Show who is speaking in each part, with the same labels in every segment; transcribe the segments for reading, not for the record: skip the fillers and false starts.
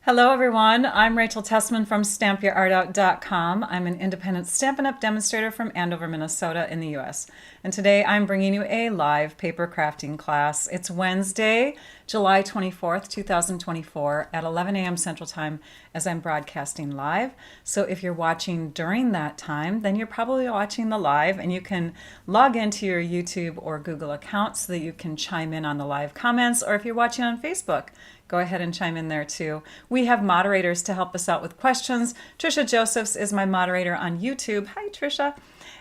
Speaker 1: Hello everyone, I'm Rachel Tessman from stampyourartout.com. I'm an independent Stampin' Up! Demonstrator from Andover, Minnesota in the US. And today I'm bringing you a live paper crafting class. It's Wednesday, July 24th, 2024 at 11 a.m. Central Time as I'm broadcasting live. So if you're watching during that time, then you're probably watching the live, and you can log into your YouTube or Google account so that you can chime in on the live comments, or if you're watching on Facebook, go ahead and chime in there too. We have moderators to help us out with questions. Trisha Josephs is my moderator on YouTube. Hi, Trisha.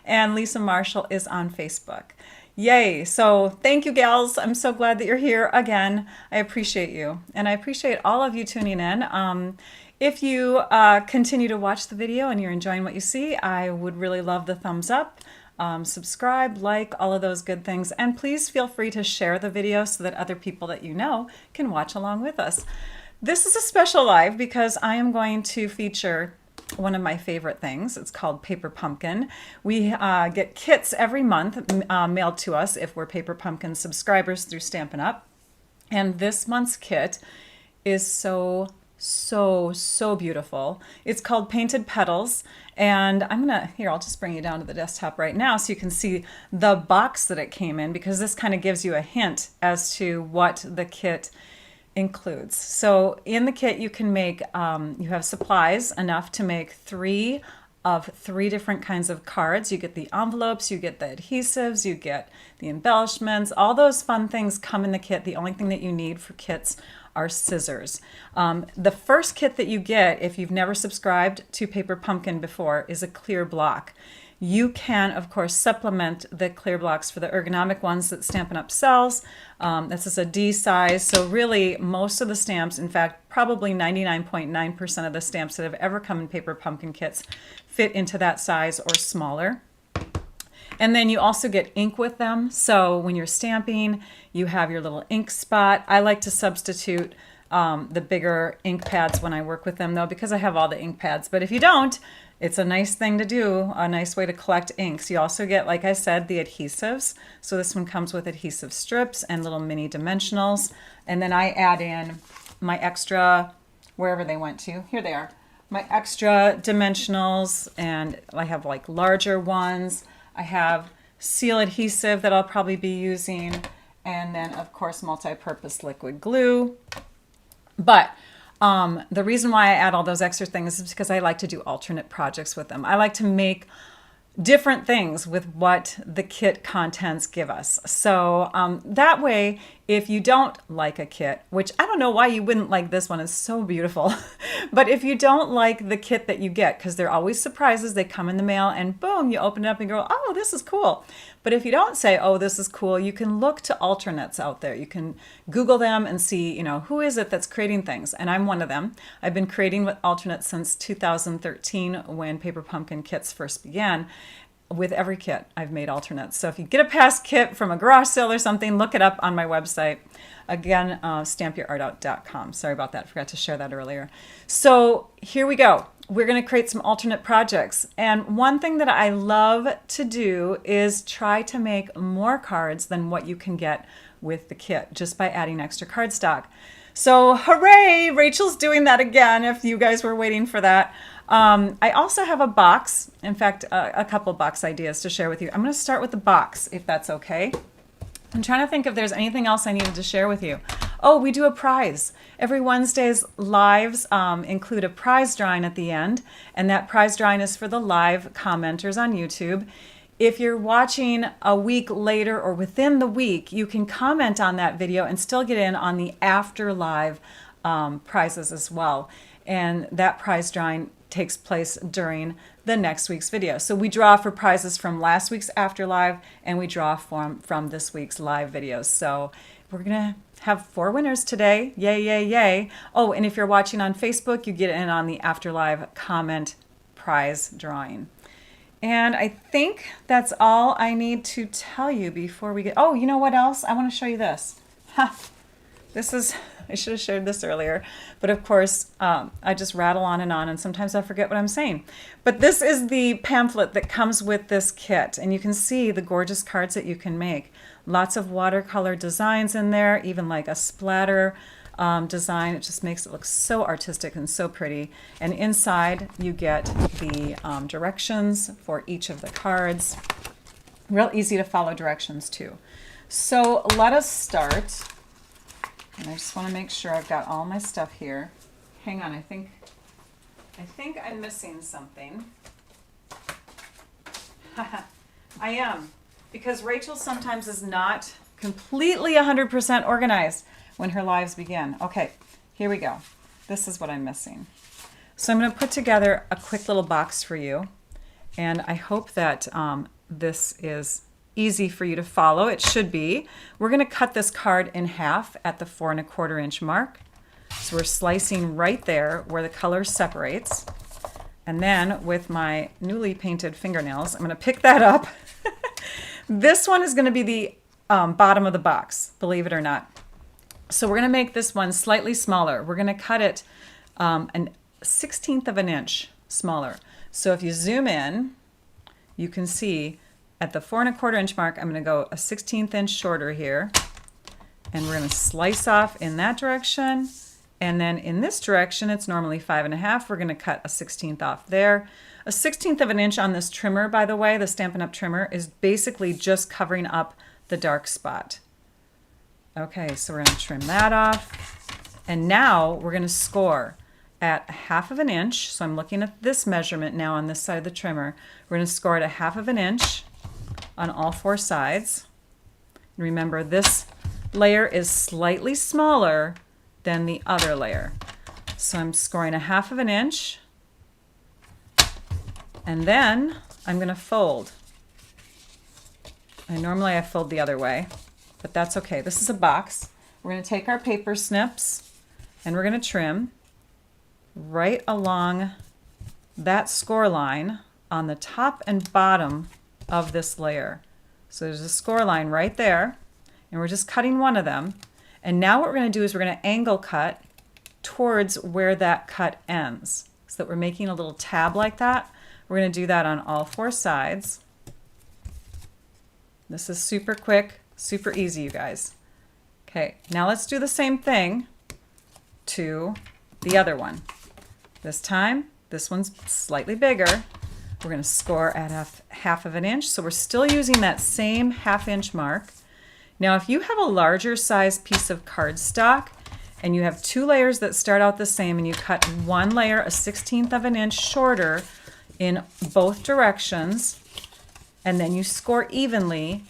Speaker 1: And Lisa Marshall is on Facebook. Yay. So thank you, gals. I'm so glad that you're here again. I appreciate you. And I appreciate all of you tuning in. If you continue to watch the video and you're enjoying what you see, I would really love the thumbs up. Subscribe, like, all of those good things. And please feel free to share the video so that other people that you know can watch along with us. This is a special live because I am going to feature one of my favorite things. It's called Paper Pumpkin. We get kits every month mailed to us if we're Paper Pumpkin subscribers through Stampin' Up! And this month's kit is so beautiful. It's called Painted Petals, and I'll just bring you down to the desktop right now so you can see the box that it came in, because this kind of gives you a hint as to what the kit includes. So in the kit you can make, you have supplies enough to make three different kinds of cards. You get the envelopes, you get the adhesives, you get the embellishments. All those fun things come in the kit. The only thing that you need for kits are scissors. The first kit that you get, if you've never subscribed to Paper Pumpkin before, is a clear block. You can, of course, supplement the clear blocks for the ergonomic ones that Stampin' Up! Sells. This is a D size, so really most of the stamps, in fact, probably 99.9% of the stamps that have ever come in Paper Pumpkin kits fit into that size or smaller. And then you also get ink with them. So when you're stamping, you have your little ink spot. I like to substitute the bigger ink pads when I work with them, though, because I have all the ink pads. But if you don't, it's a nice thing to do, a nice way to collect inks. You also get, like I said, the adhesives. So this one comes with adhesive strips and little mini dimensionals. And then I add in my extra, wherever they went to, here they are, my extra dimensionals, and I have like larger ones. I have seal adhesive that I'll probably be using, and then of course multi-purpose liquid glue. But the reason why I add all those extra things is because I like to do alternate projects with them. I like to make different things with what the kit contents give us. So that way, if you don't like a kit, which I don't know why you wouldn't like this one, it's so beautiful. But if you don't like the kit that you get, because they're always surprises, they come in the mail and boom, you open it up and go, oh, this is cool. But if you don't say, oh, this is cool, you can look to alternates out there. You can Google them and see, who is it that's creating things? And I'm one of them. I've been creating with alternates since 2013 when Paper Pumpkin kits first began. With every kit, I've made alternates. So if you get a past kit from a garage sale or something, look it up on my website. Again, stampyourartout.com. Sorry about that. Forgot to share that earlier. So here we go. We're going to create some alternate projects. And one thing that I love to do is try to make more cards than what you can get with the kit just by adding extra cardstock. So hooray, Rachel's doing that again, if you guys were waiting for that. I also have a box, in fact, a couple box ideas to share with you. I'm going to start with the box, if that's okay. I'm trying to think if there's anything else I needed to share with you. Oh, we do a prize. Every Wednesday's lives include a prize drawing at the end, and that prize drawing is for the live commenters on YouTube. If you're watching a week later or within the week, you can comment on that video and still get in on the after live prizes as well. And that prize drawing takes place during the next week's video. So we draw for prizes from last week's after live, and we draw from this week's live videos. So we're gonna have 4 winners today. Yay, yay, yay. Oh, and if you're watching on Facebook, you get in on the after live comment prize drawing. And I think that's all I need to tell you before we get, oh, you know what else? I want to show you this. This is, I should have shared this earlier, but of course, I just rattle on, and sometimes I forget what I'm saying. But this is the pamphlet that comes with this kit, and you can see the gorgeous cards that you can make. Lots of watercolor designs in there, even like a splatter design. It just makes it look so artistic and so pretty. And inside you get the directions for each of the cards. Real easy to follow directions too. So let us start. And I just want to make sure I've got all my stuff here. Hang on, I think I'm missing something. I am, because Rachel sometimes is not completely 100% organized when her lives begin. Okay, here we go. This is what I'm missing. So I'm going to put together a quick little box for you, and I hope that this is easy for you to follow. It should be. We're going to cut this card in half at the 4 1/4 inch mark. So we're slicing right there where the color separates. And then with my newly painted fingernails, I'm going to pick that up. This one is going to be the bottom of the box, believe it or not. So we're going to make this one slightly smaller. We're going to cut it an 1/16 of an inch smaller. So if you zoom in, you can see at the 4 1/4 inch mark, I'm going to go a 1/16 inch shorter here. And we're going to slice off in that direction. And then in this direction, it's normally 5 1/2. We're going to cut a 1/16 off there. A 1/16 of an inch on this trimmer, by the way, the Stampin' Up! Trimmer, is basically just covering up the dark spot. Okay, so we're going to trim that off. And now we're going to score at 1/2 of an inch. So I'm looking at this measurement now on this side of the trimmer. We're going to score at 1/2 of an inch on all 4 sides. And remember, this layer is slightly smaller than the other layer. So I'm scoring 1/2 of an inch. And then I'm going to fold. And normally I fold the other way, but that's okay. This is a box. We're going to take our paper snips and we're going to trim right along that score line on the top and bottom of this layer. So there's a score line right there, and we're just cutting one of them. And now what we're going to do is we're going to angle cut towards where that cut ends, so that we're making a little tab like that. We're going to do that on all 4 sides. This is super quick, super easy, you guys. Okay, now let's do the same thing to the other one. This time, this one's slightly bigger. We're going to score at 1/2 of an inch. So we're still using that same 1/2 inch mark. Now, if you have a larger size piece of cardstock and you have 2 layers that start out the same and you cut one layer a 1/16 of an inch shorter in both directions, and then you score evenly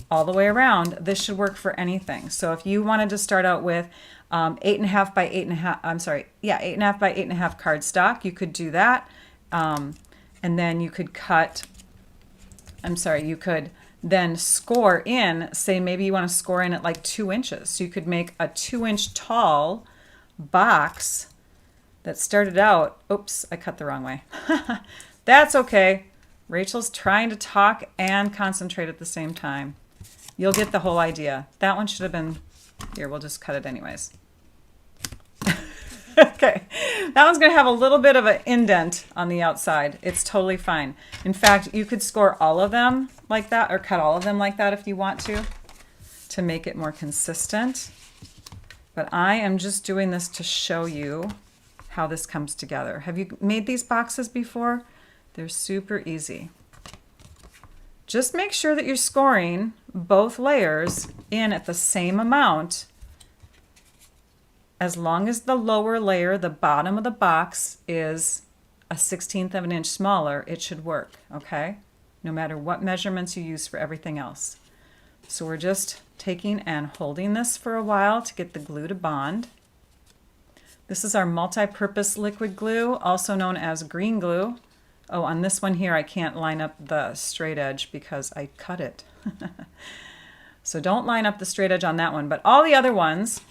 Speaker 1: all the way around, this should work for anything. So if you wanted to start out with 8 1/2 by 8 1/2, 8 1/2 by 8 1/2 cardstock, you could do that. And then you could you could then score in, say maybe you want to score in at like 2 inches. So you could make a 2-inch tall box that started out, oops, I cut the wrong way. That's okay. Rachel's trying to talk and concentrate at the same time. You'll get the whole idea. That one should have been, here, we'll just cut it anyways. Okay, that one's going to have a little bit of an indent on the outside. It's totally fine. In fact, you could score all of them like that, or cut all of them like that if you want to make it more consistent. But I am just doing this to show you how this comes together. Have you made these boxes before? They're super easy. Just make sure that you're scoring both layers in at the same amount. As long as the lower layer, the bottom of the box, is a 1/16 of an inch smaller, it should work, okay? No matter what measurements you use for everything else. So we're just taking and holding this for a while to get the glue to bond. This is our multi-purpose liquid glue, also known as green glue. Oh, on this one here, I can't line up the straight edge because I cut it. So don't line up the straight edge on that one, but all the other ones,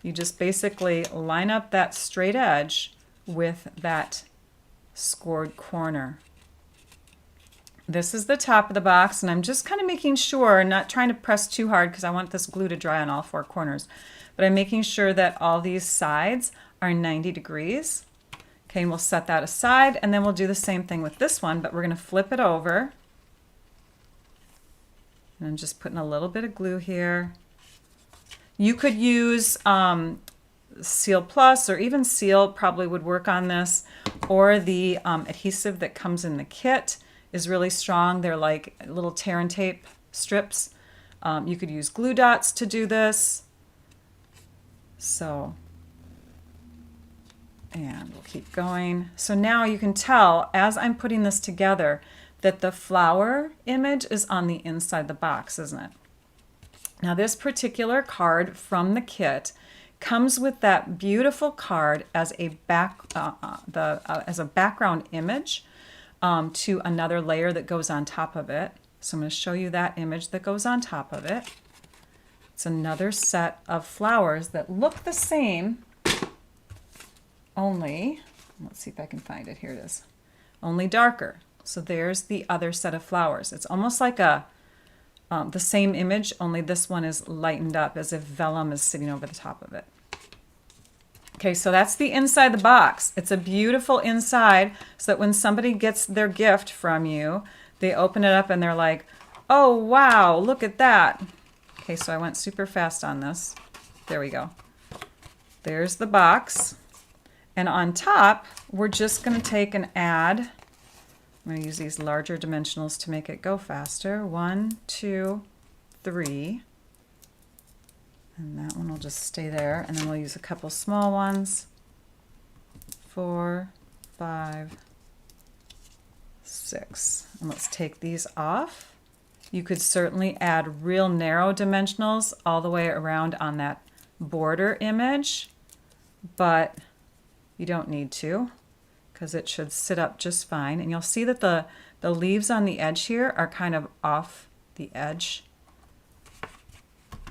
Speaker 1: you just basically line up that straight edge with that scored corner. This is the top of the box, and I'm just kind of making sure, not trying to press too hard because I want this glue to dry on all 4 corners, but I'm making sure that all these sides are 90 degrees. Okay, and we'll set that aside, and then we'll do the same thing with this one, but we're going to flip it over. And I'm just putting a little bit of glue here. You could use Seal Plus or even Seal probably would work on this, or the adhesive that comes in the kit is really strong. They're like little tear and tape strips. You could use glue dots to do this. So, and we'll keep going. So now you can tell as I'm putting this together that the flower image is on the inside of the box, isn't it? Now this particular card from the kit comes with that beautiful card as a background image to another layer that goes on top of it. So I'm going to show you that image that goes on top of it. It's another set of flowers that look the same, only, let's see if I can find it. Here it is. Only darker. So there's the other set of flowers. It's almost like the same image, only this one is lightened up as if vellum is sitting over the top of it. Okay, so that's the inside the box. It's a beautiful inside so that when somebody gets their gift from you, they open it up and they're like, oh, wow, look at that. Okay, so I went super fast on this. There we go. There's the box. And on top, we're just going to take and add, I'm going to use these larger dimensionals to make it go faster. 1, 2, 3. And that one will just stay there. And then we'll use a couple small ones. 4, 5, 6. And let's take these off. You could certainly add real narrow dimensionals all the way around on that border image, but you don't need to because it should sit up just fine. And you'll see that the leaves on the edge here are kind of off the edge.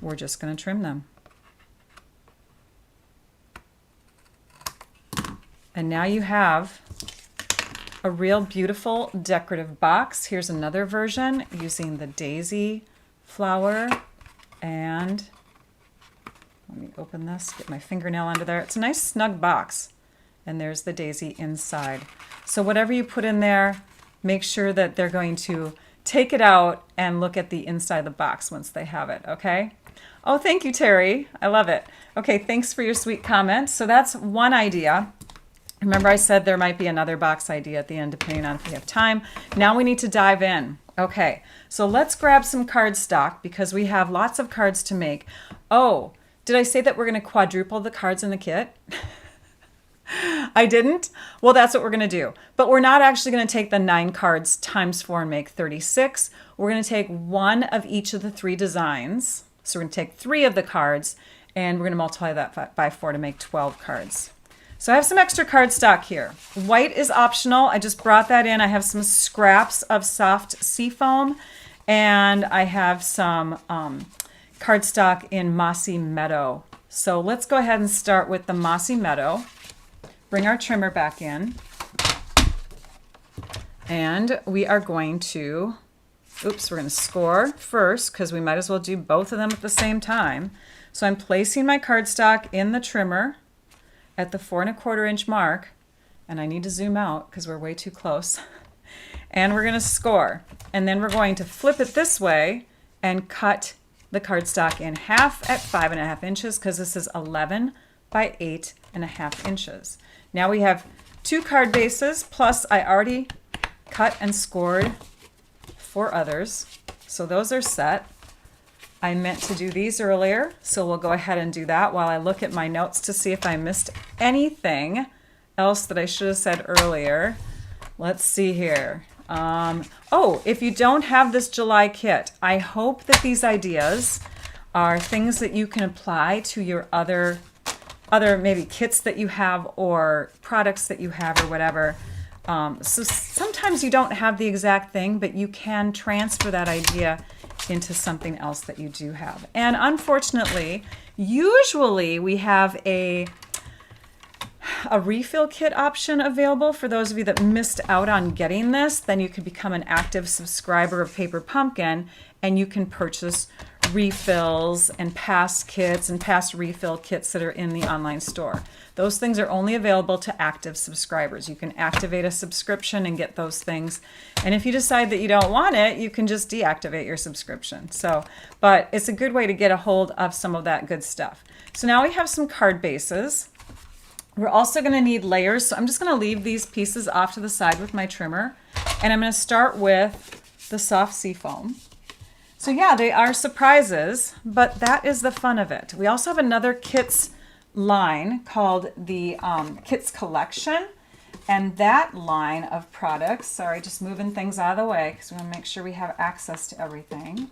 Speaker 1: We're just going to trim them. And now you have a real beautiful decorative box. Here's another version using the daisy flower. And let me open this, get my fingernail under there. It's a nice snug box. And there's the daisy inside. So whatever you put in there, make sure that they're going to take it out and look at the inside of the box once they have it, okay? Oh, thank you, Terry. I love it. Okay, thanks for your sweet comment. So that's one idea. Remember I said there might be another box idea at the end depending on if we have time. Now we need to dive in. Okay, so let's grab some cardstock because we have lots of cards to make. Oh, did I say that we're going to quadruple the cards in the kit? I didn't? Well, that's what we're going to do. But we're not actually going to take the 9 cards times 4 and make 36. We're going to take one of each of the 3 designs. So we're going to take 3 of the cards and we're going to multiply that by 4 to make 12 cards. So I have some extra cardstock here. White is optional. I just brought that in. I have some scraps of soft seafoam and I have some cardstock in Mossy Meadow. So let's go ahead and start with the Mossy Meadow. Bring our trimmer back in. And we are going to, we're going to score first because we might as well do both of them at the same time. So I'm placing my cardstock in the trimmer at the 4 1/4 inch mark, and I need to zoom out because we're way too close. And we're going to score. And then we're going to flip it this way and cut the cardstock in half at 5 1/2 inches because this is 11 by 8 1/2 inches. Now we have 2 card bases, plus I already cut and scored 4 others. So those are set. I meant to do these earlier, so we'll go ahead and do that while I look at my notes to see if I missed anything else that I should have said earlier. Let's see here. Oh, if you don't have this July kit, I hope that these ideas are things that you can apply to your other maybe kits that you have or products that you have or whatever. So sometimes you don't have the exact thing, but you can transfer that idea into something else that you do have. And unfortunately, usually we have a refill kit option available for those of you that missed out on getting this. Then you can become an active subscriber of Paper Pumpkin and you can purchase refills and past kits and past refill kits that are in the online store. Those things are only available to active subscribers. You can activate a subscription and get those things. And if you decide that you don't want it, you can just deactivate your subscription. So, but it's a good way to get a hold of some of that good stuff. So now we have some card bases. We're also going to need layers. So I'm just going to leave these pieces off to the side with my trimmer. And I'm going to start with the soft seafoam. So yeah, they are surprises, but that is the fun of it. We also have another kits line called the Kits Collection. And that line of products, sorry, just moving things out of the way because we want to make sure we have access to everything.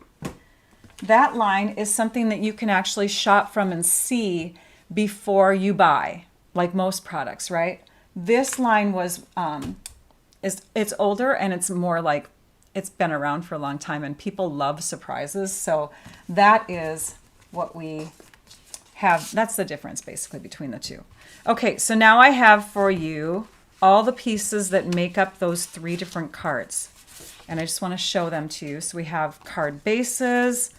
Speaker 1: That line is something that you can actually shop from and see before you buy, like most products, right? This line was, it's older and it's more like, it's been around for a long time and people love surprises. So that is what we have. That's the difference basically between the two. Okay, so now I have for you all the pieces that make up those 3 different cards. And I just want to show them to you. So we have card bases,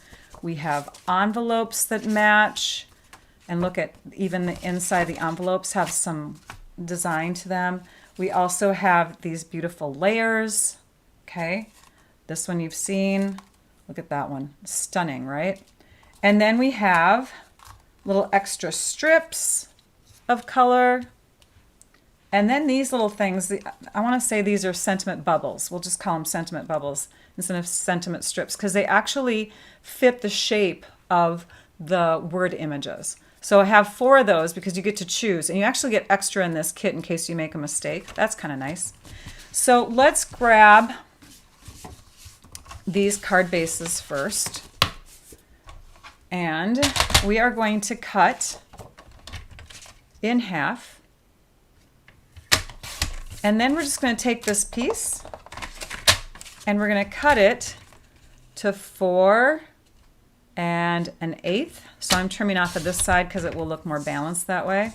Speaker 1: we have envelopes that match, and look at even the inside the envelopes have some design to them. We also have these beautiful layers, okay? This one you've seen. Look at that one. Stunning, right? And then we have little extra strips of color. And then these little things, I want to say these are sentiment bubbles. We'll just call them sentiment bubbles instead of sentiment strips because they actually fit the shape of the word images. So I have 4 of those because you get to choose. And you actually get extra in this kit in case you make a mistake. That's kind of nice. So let's grab these card bases first. And we are going to cut in half. And then we're just going to take this piece and we're going to cut it to 4 1/8. So I'm trimming off of this side because it will look more balanced that way.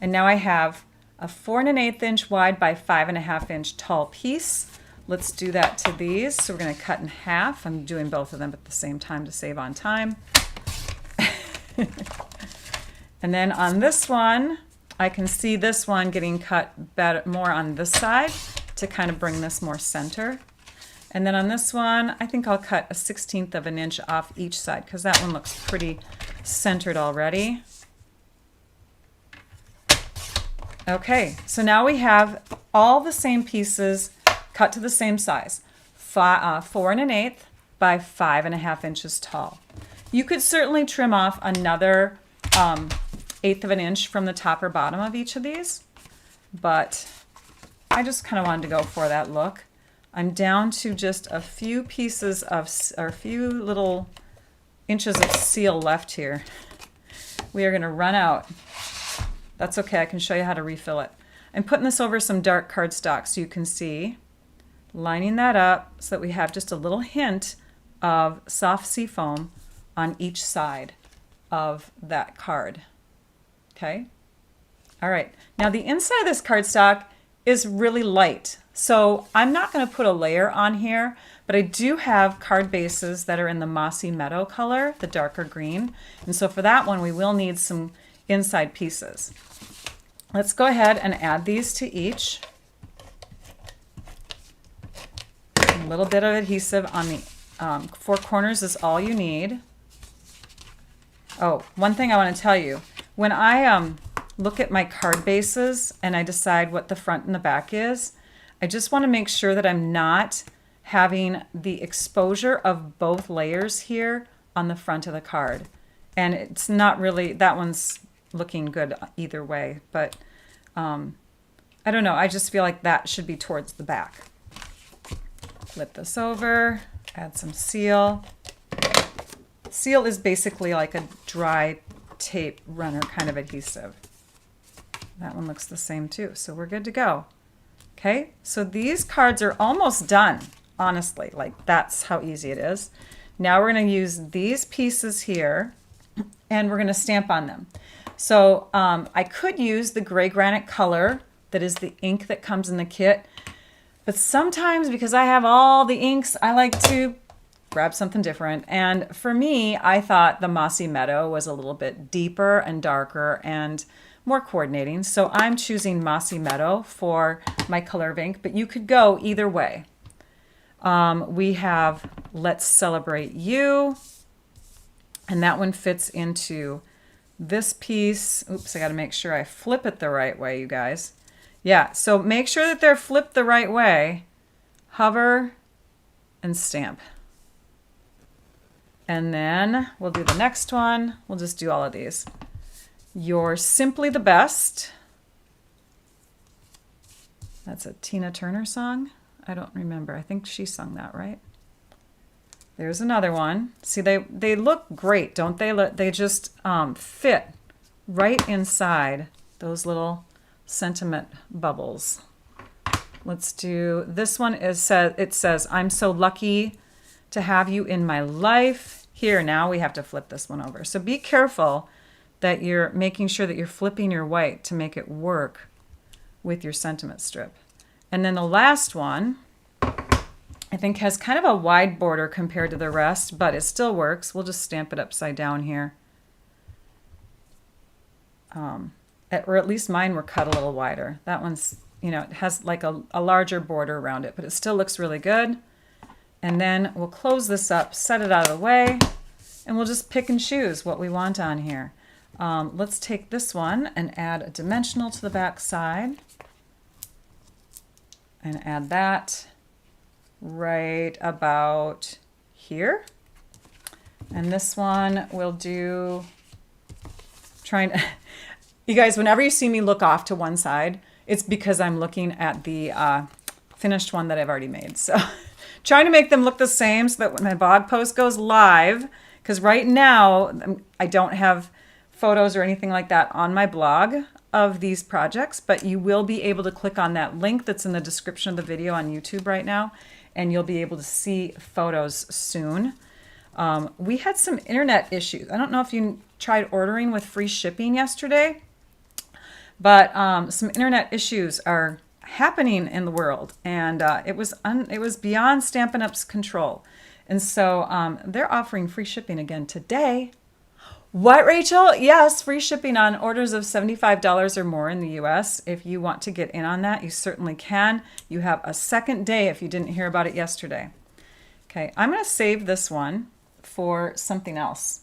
Speaker 1: And now I have a 4 1/8 inch wide by 5 1/2 inch tall piece. Let's do that to these. So we're going to cut in half. I'm doing both of them at the same time to save on time. And then on this one, I can see this one getting cut better, more on this side to kind of bring this more center. And then on this one, I think I'll cut a 1/16 of an inch off each side because that one looks pretty centered already. Okay, so now we have all the same pieces cut to the same size, 4 1/8 by 5 1/2 inches tall. You could certainly trim off another 1/8 of an inch from the top or bottom of each of these, but I just kind of wanted to go for that look. I'm down to just a few pieces of, or a few little inches of seal left here. We are going to run out. That's okay, I can show you how to refill it. I'm putting this over some dark cardstock so you can see, lining that up so that we have just a little hint of soft seafoam on each side of that card. Okay? All right. Now the inside of this cardstock is really light. So I'm not going to put a layer on here, but I do have card bases that are in the mossy meadow color, the darker green. And so for that one, we will need some inside pieces. Let's go ahead and add these to each. A little bit of adhesive on the 4 corners is all you need. Oh, one thing I want to tell you, when I look at my card bases and I decide what the front and the back is, I just want to make sure that I'm not having the exposure of both layers here on the front of the card. And it's not really, that one's looking good either way, but I don't know, I just feel like that should be towards the back. Flip this over, add some seal. Seal is basically like a dry tape runner kind of adhesive. That one looks the same too, so we're good to go. Okay, so these cards are almost done, honestly, like that's how easy it is. Now we're going to use these pieces here and we're going to stamp on them. So I could use the gray granite color that is the ink that comes in the kit, but sometimes because I have all the inks, I like to grab something different. And for me, I thought the Mossy Meadow was a little bit deeper and darker and more coordinating. So I'm choosing Mossy Meadow for my color of ink, but you could go either way. We have Let's Celebrate You, and that one fits into this piece. Oops, I got to make sure I flip it the right way, you guys. Yeah, so make sure that they're flipped the right way. Hover and stamp. And then we'll do the next one. We'll just do all of these. You're Simply the Best. That's a Tina Turner song. I don't remember. I think she sung that, right? There's another one. See, they look great, don't they? They just fit right inside those little sentiment bubbles. Let's do this one. It says, I'm so lucky to have you in my life. Here, now we have to flip this one over. So be careful that you're making sure that you're flipping your white to make it work with your sentiment strip. And then the last one, I think, has kind of a wide border compared to the rest, but it still works. We'll just stamp it upside down here. Or at least mine were cut a little wider. That one's, you know, it has like a larger border around it, but it still looks really good. And then we'll close this up, set it out of the way, and we'll just pick and choose what we want on here. Let's take this one and add a dimensional to the back side. And add that right about here. And this one we'll do, you guys, whenever you see me look off to one side, it's because I'm looking at the finished one that I've already made. So trying to make them look the same so that when my blog post goes live, because right now I don't have photos or anything like that on my blog of these projects, but you will be able to click on that link that's in the description of the video on YouTube right now, and you'll be able to see photos soon. We had some internet issues. I don't know if you tried ordering with free shipping yesterday, but some internet issues are happening in the world, and it was beyond Stampin' Up's control. And so they're offering free shipping again today. What, Rachel? Yes, free shipping on orders of $75 or more in the US. If you want to get in on that, you certainly can. You have a second day if you didn't hear about it yesterday. Okay, I'm going to save this one for something else.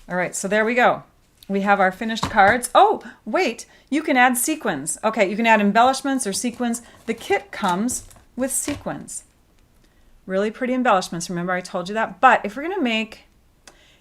Speaker 1: All right, so there we go. We have our finished cards. Oh, wait, you can add sequins. Okay, you can add embellishments or sequins. The kit comes with sequins. Really pretty embellishments. Remember I told you that? But if you're going to make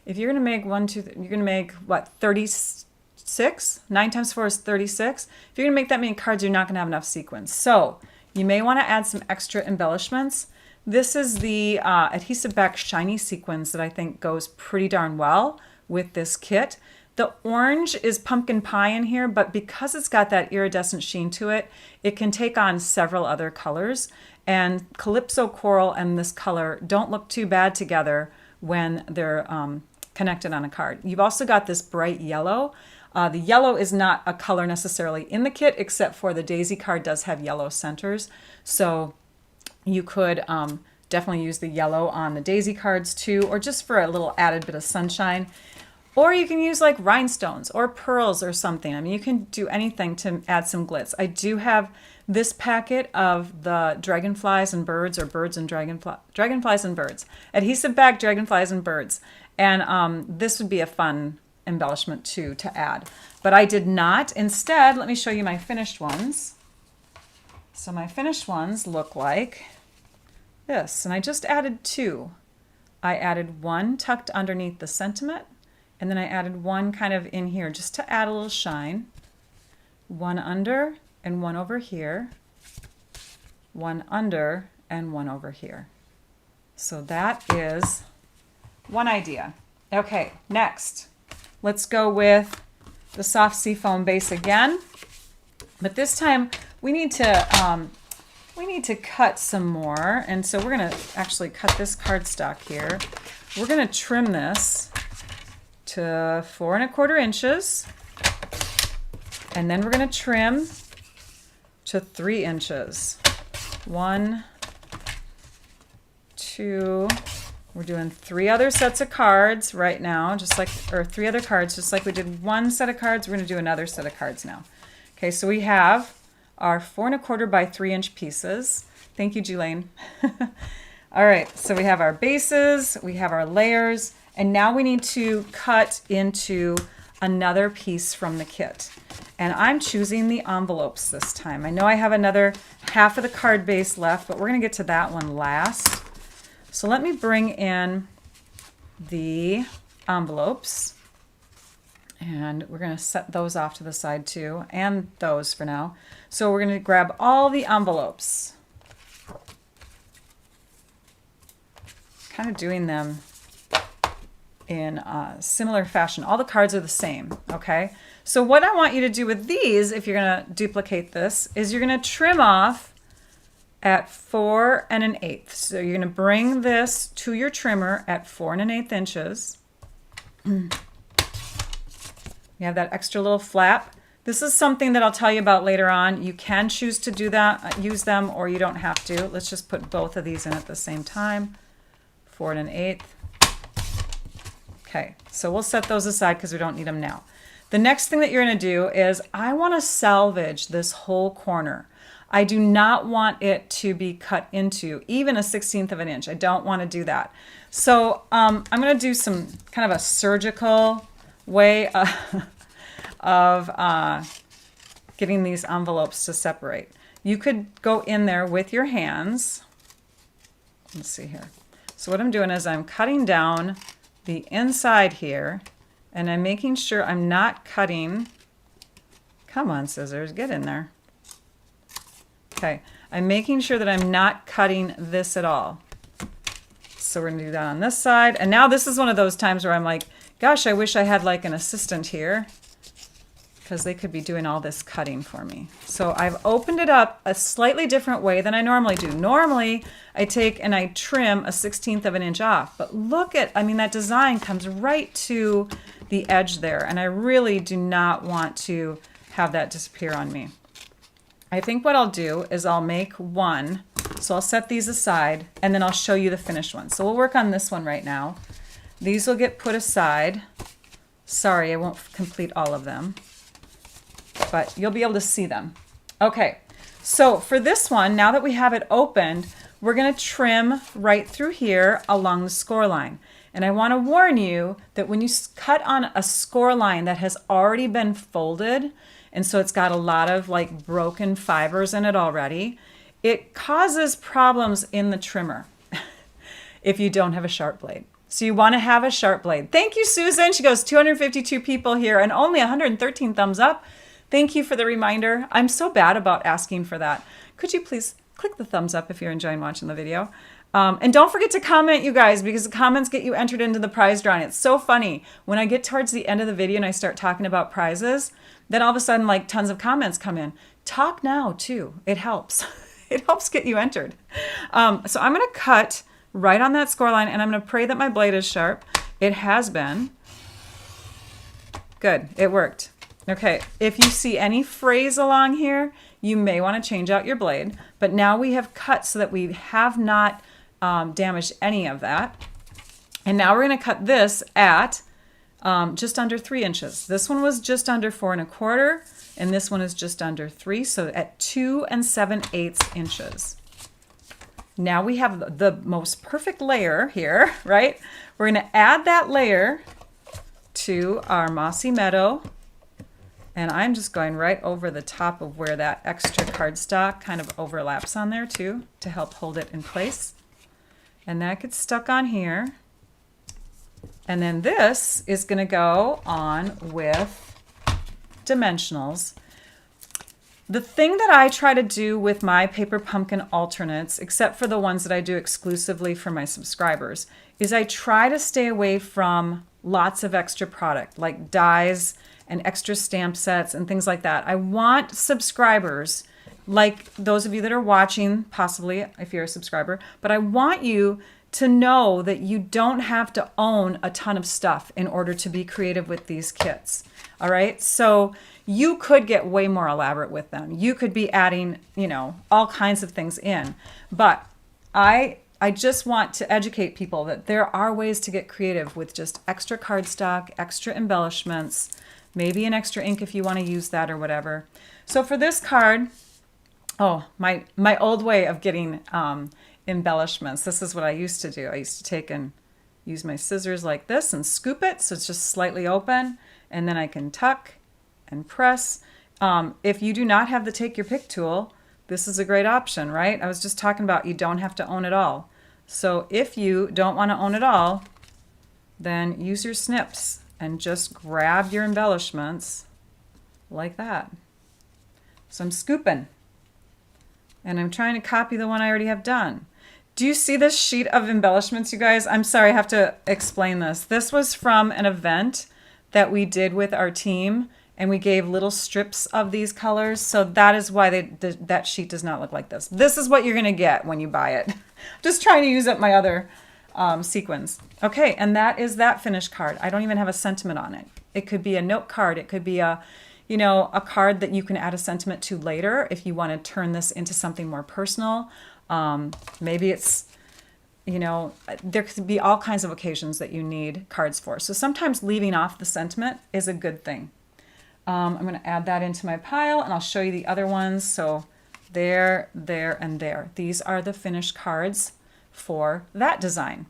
Speaker 1: you're going to make what, 36? 9 times 4 is 36. If you're going to make that many cards, you're not going to have enough sequins. So you may want to add some extra embellishments. This is the adhesive back shiny sequins that I think goes pretty darn well with this kit. The orange is pumpkin pie in here, but because it's got that iridescent sheen to it, it can take on several other colors. And Calypso Coral and this color don't look too bad together when they're connected on a card. You've also got this bright yellow. The yellow is not a color necessarily in the kit, except for the daisy card does have yellow centers. So you could definitely use the yellow on the daisy cards too, or just for a little added bit of sunshine. Or you can use like rhinestones or pearls or something. I mean, you can do anything to add some glitz. I do have this packet of the dragonflies and birds, or birds and dragonflies and birds. Adhesive back dragonflies and birds. And this would be a fun embellishment too to add. But I did not. Instead, let me show you my finished ones. So my finished ones look like this. And I just added 2. I added 1 tucked underneath the sentiment. And then I added 1 kind of in here just to add a little shine. 1 under and 1 over here. 1 under and 1 over here. So that is one idea. Okay, next, let's go with the soft seafoam base again. But this time we need to cut some more. And so we're going to actually cut this cardstock here. We're going to trim this to 4 1/4 inches, and then we're going to trim to 3 inches. 1, 2, We're doing 3 other sets of cards right now, just like, or 3 other cards, just like we did 1 set of cards. We're going to do another set of cards now. Okay, so we have our 4 1/4 by 3 inch pieces. Thank you, Julaine. All right, so we have our bases, we have our layers, and now we need to cut into another piece from the kit. And I'm choosing the envelopes this time. I know I have another half of the card base left, but we're going to get to that one last. So let me bring in the envelopes, and we're going to set those off to the side too, and those for now. So we're going to grab all the envelopes, kind of doing them in a similar fashion. All the cards are the same, okay? So what I want you to do with these, if you're going to duplicate this, is you're going to trim off at 4 1/8. So you're going to bring this to your trimmer at 4 1/8 inches. You have that extra little flap. This is something that I'll tell you about later on. You can choose to do that, use them, or you don't have to. Let's just put both of these in at the same time. 4 1/8. Okay, so we'll set those aside because we don't need them now. The next thing that you're going to do is I want to salvage this whole corner. I do not want it to be cut into even a 1/16 of an inch. I don't want to do that. So I'm going to do some kind of a surgical way of getting these envelopes to separate. You could go in there with your hands. Let's see here. So what I'm doing is I'm cutting down the inside here, and I'm making sure I'm not cutting. Come on, scissors, get in there. Okay, I'm making sure that I'm not cutting this at all. So we're gonna do that on this side. And now this is one of those times where I'm like, gosh, I wish I had like an assistant here, because they could be doing all this cutting for me. So I've opened it up a slightly different way than I normally do. Normally, I take and I trim a 1/16 of an inch off. But look at, I mean, that design comes right to the edge there. And I really do not want to have that disappear on me. I think what I'll do is I'll make one. So I'll set these aside, and then I'll show you the finished one. So we'll work on this one right now. These will get put aside. Sorry, I won't complete all of them, but you'll be able to see them. Okay, so for this one, now that we have it opened, we're going to trim right through here along the score line. And I want to warn you that when you cut on a score line that has already been folded, and so it's got a lot of like broken fibers in it already, it causes problems in the trimmer if you don't have a sharp blade. So you want to have a sharp blade. Thank you, Susan. She goes, 252 people here and only 113 thumbs up. Thank you for the reminder. I'm so bad about asking for that. Could you please click the thumbs up if you're enjoying watching the video? And don't forget to comment, you guys, because the comments get you entered into the prize drawing. It's so funny. When I get towards the end of the video and I start talking about prizes, then all of a sudden, like, tons of comments come in. Talk now, too. It helps. It helps get you entered. So I'm going to cut right on that score line, and I'm going to pray that my blade is sharp. It has been. Good. It worked. Okay. If you see any frays along here, you may want to change out your blade. But now we have cut so that we have not damaged any of that. And now we're going to cut this at just under 3 inches. This one was just under 4 1/4, and this one is just under 3, so at 2 7/8 inches. Now we have the most perfect layer here, right? We're going to add that layer to our mossy meadow, and I'm just going right over the top of where that extra cardstock kind of overlaps on there too, to help hold it in place. And that gets stuck on here. And then this is going to go on with dimensionals. The thing that I try to do with my paper pumpkin alternates, except for the ones that I do exclusively for my subscribers, is I try to stay away from lots of extra product, like dies and extra stamp sets and things like that. I want subscribers, like those of you that are watching, possibly if you're a subscriber, but I want you to know that you don't have to own a ton of stuff in order to be creative with these kits. All right, so you could get way more elaborate with them. You could be adding, you know, all kinds of things in. But I I just want to educate people that there are ways to get creative with just extra cardstock, extra embellishments, maybe an extra ink if you want to use that or whatever. So for this card, oh, my old way of getting embellishments, this is what I used to do. I used to take and use my scissors like this and scoop it so it's just slightly open, and then I can tuck and press. If you do not have the take your pick tool, this is a great option, right? I was just talking about you don't have to own it all. So if you don't want to own it all, then use your snips and just grab your embellishments like that. So I'm scooping and I'm trying to copy the one I already have done. Do you see this sheet of embellishments, you guys? I'm sorry, I have to explain this. This was from an event that we did with our team, and we gave little strips of these colors. So that is why that sheet does not look like this. This is what you're going to get when you buy it. Just trying to use up my other sequins. Okay, and that is that finished card. I don't even have a sentiment on it. It could be a note card. It could be a card that you can add a sentiment to later if you want to turn this into something more personal. Maybe it's, there could be all kinds of occasions that you need cards for. So sometimes leaving off the sentiment is a good thing. I'm going to add that into my pile, and I'll show you the other ones. So there, and there. These are the finished cards for that design.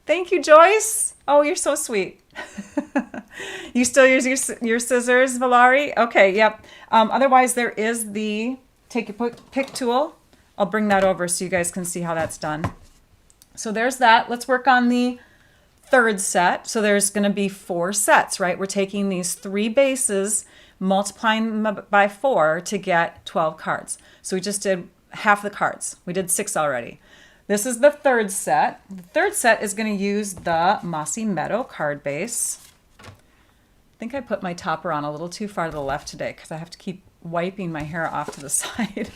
Speaker 1: Thank you, Joyce. Oh, you're so sweet. You still use your scissors, Valari? Okay, yep. Otherwise, there is the take your pick tool. I'll bring that over so you guys can see how that's done. So there's that. Let's work on the third set. So there's going to be 4 sets, right? We're taking these 3 bases, multiplying them by 4 to get 12 cards. So we just did half the cards. We did 6 already. This is the third set. The third set is going to use the Mossy Meadow card base. I think I put my topper on a little too far to the left today because I have to keep wiping my hair off to the side.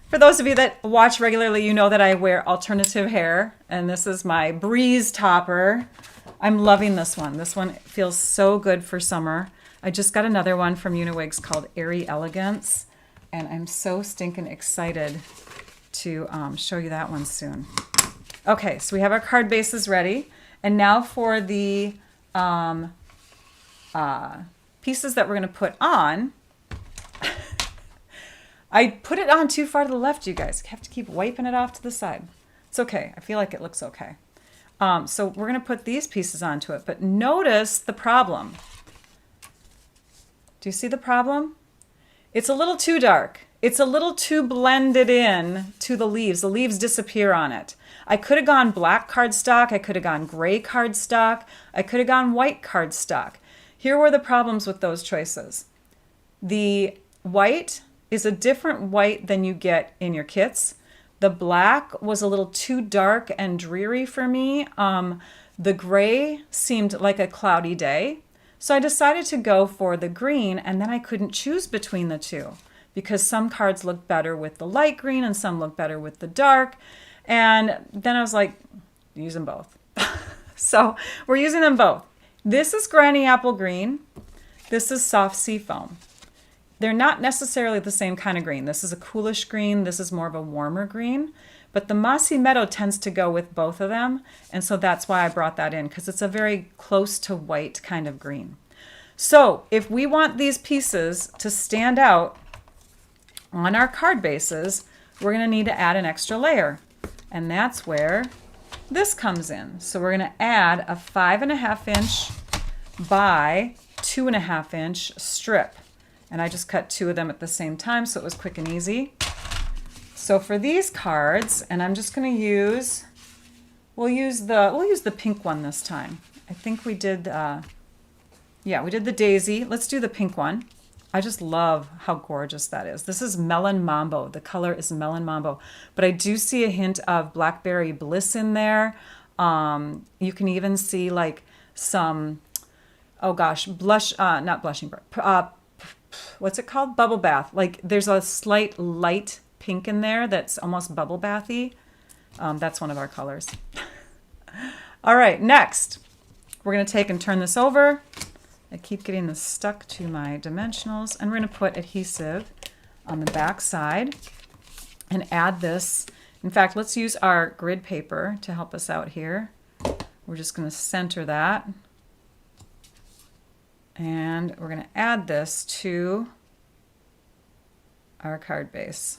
Speaker 1: For those of you that watch regularly, you know that I wear alternative hair, and this is my Breeze topper. I'm loving this one. This one feels so good for summer. I just got another one from Uniwigs called Airy Elegance, and I'm so stinking excited to show you that one soon. Okay, so we have our card bases ready, and now for the pieces that we're going to put on. I put it on too far to the left, you guys. I have to keep wiping it off to the side. It's okay. I feel like it looks okay. So we're going to put these pieces onto it, but notice the problem. Do you see the problem? It's a little too dark. It's a little too blended in to the leaves. The leaves disappear on it. I could have gone black cardstock. I could have gone gray cardstock. I could have gone white cardstock. Here were the problems with those choices. The white is a different white than you get in your kits. The black was a little too dark and dreary for me. The gray seemed like a cloudy day. So I decided to go for the green, and then I couldn't choose between the two because some cards look better with the light green and some look better with the dark. And then I was like, use them both. So we're using them both. This is Granny Apple Green. This is Soft Seafoam. They're not necessarily the same kind of green. This is a coolish green. This is more of a warmer green. But the Mossy Meadow tends to go with both of them. And so that's why I brought that in, because it's a very close to white kind of green. So if we want these pieces to stand out on our card bases, we're going to need to add an extra layer. And that's where this comes in. So we're going to add a 5.5 inch by 2.5 inch strip. And I just cut 2 of them at the same time, so it was quick and easy. So for these cards, and I'm just going to use, we'll use the pink one this time. I think we did, we did the daisy. Let's do the pink one. I just love how gorgeous that is. This is Melon Mambo. The color is Melon Mambo, but I do see a hint of Blackberry Bliss in there. You can even see like some, oh gosh, blush, not blushing, what's it called? Bubble bath. Like there's a slight light pink in there that's almost bubble bathy. That's one of our colors. All right, next we're going to take and turn this over. I keep getting this stuck to my dimensionals, and we're going to put adhesive on the back side and add this In fact, let's use our grid paper to help us out here. We're just going to center that. And we're going to add this to our card base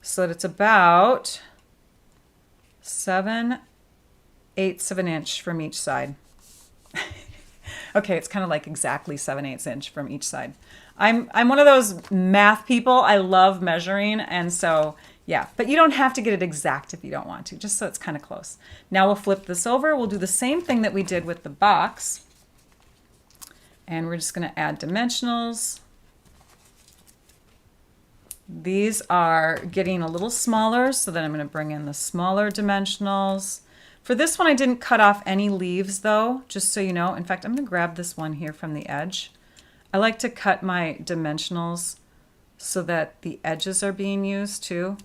Speaker 1: so that it's about 7/8 of an inch from each side. Okay, it's kind of like exactly 7/8 inch from each side. I'm one of those math people. I love measuring, and so yeah, but you don't have to get it exact if you don't want to, just so it's kind of close. Now we'll flip this over. We'll do the same thing that we did with the box, and we're just going to add dimensionals. These are getting a little smaller, so then I'm going to bring in the smaller dimensionals. For this one, I didn't cut off any leaves though, just so you know. In fact, I'm going to grab this one here from the edge. I like to cut my dimensionals so that the edges are being used too.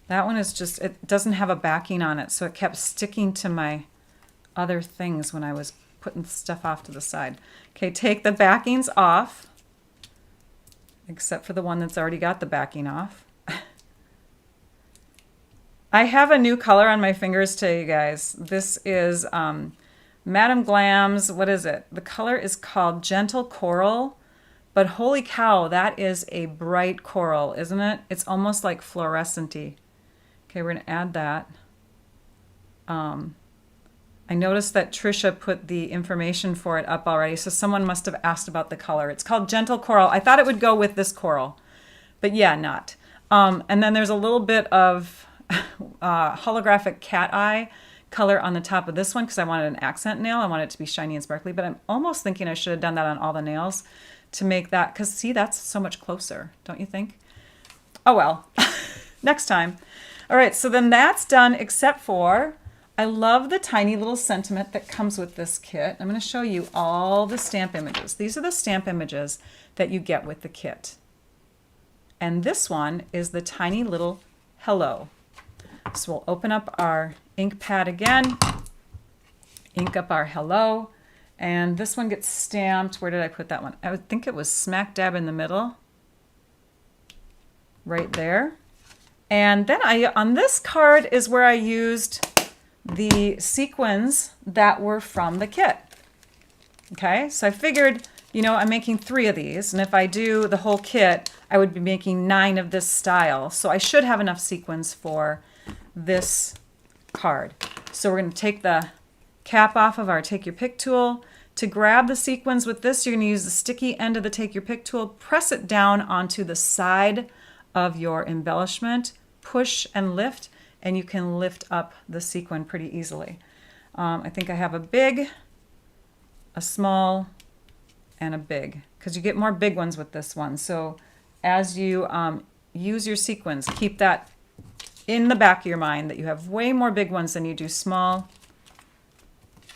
Speaker 1: That one is just, it doesn't have a backing on it, so it kept sticking to my other things when I was putting stuff off to the side. Okay, take the backings off, except for the one that's already got the backing off. I have a new color on my fingers today, you guys. This is Madame Glam's, what is it? The color is called Gentle Coral, but holy cow, that is a bright coral, isn't it? It's almost like fluorescent-y. Okay, we're going to add that. I noticed that Trisha put the information for it up already, so someone must have asked about the color. It's called Gentle Coral. I thought it would go with this coral, but yeah, not. And then there's a little bit of holographic cat eye color on the top of this one because I wanted an accent nail. I want it to be shiny and sparkly, but I'm almost thinking I should have done that on all the nails to make that, because see, that's so much closer, don't you think? Oh well, next time. All right, so then that's done, except for, I love the tiny little sentiment that comes with this kit. I'm going to show you all the stamp images. These are the stamp images that you get with the kit. And this one is the tiny little hello. So we'll open up our ink pad again, ink up our hello, and this one gets stamped. Where did I put that one? I would think it was smack dab in the middle, right there. And then on this card is where I used the sequins that were from the kit. Okay, so I figured, you know, I'm making 3 of these, and if I do the whole kit, I would be making 9 of this style. So I should have enough sequins for this card. So we're going to take the cap off of our Take Your Pick tool. To grab the sequins with this, you're going to use the sticky end of the Take Your Pick tool, press it down onto the side of your embellishment, push and lift, and you can lift up the sequin pretty easily. I think I have a big, a small, and a big, because you get more big ones with this one. So as you use your sequins, keep that in the back of your mind that you have way more big ones than you do small.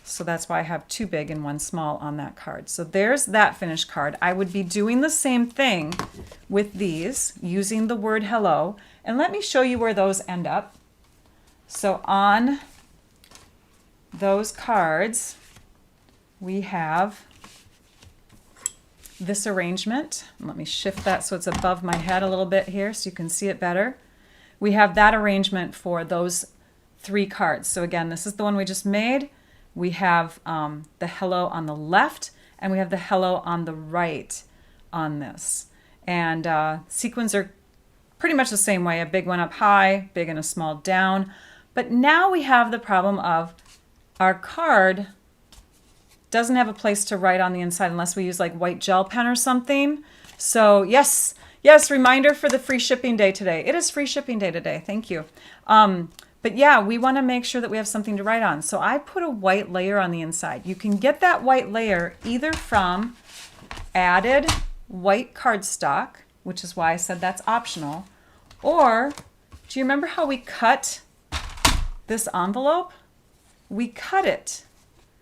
Speaker 1: So that's why I have 2 big and 1 small on that card. So there's that finished card. I would be doing the same thing with these, using the word hello. And let me show you where those end up. So on those cards, we have this arrangement. Let me shift that so it's above my head a little bit here so you can see it better. We have that arrangement for those 3 cards. So again, this is the one we just made. We have the hello on the left, and we have the hello on the right on this. And sequins are pretty much the same way, a big one up high, big and a small down. But now we have the problem of our card doesn't have a place to write on the inside unless we use like white gel pen or something. So yes, reminder for the free shipping day today. It is free shipping day today, thank you. But yeah, we want to make sure that we have something to write on. So I put a white layer on the inside. You can get that white layer either from added white cardstock, which is why I said that's optional, or do you remember how we cut this envelope? We cut it.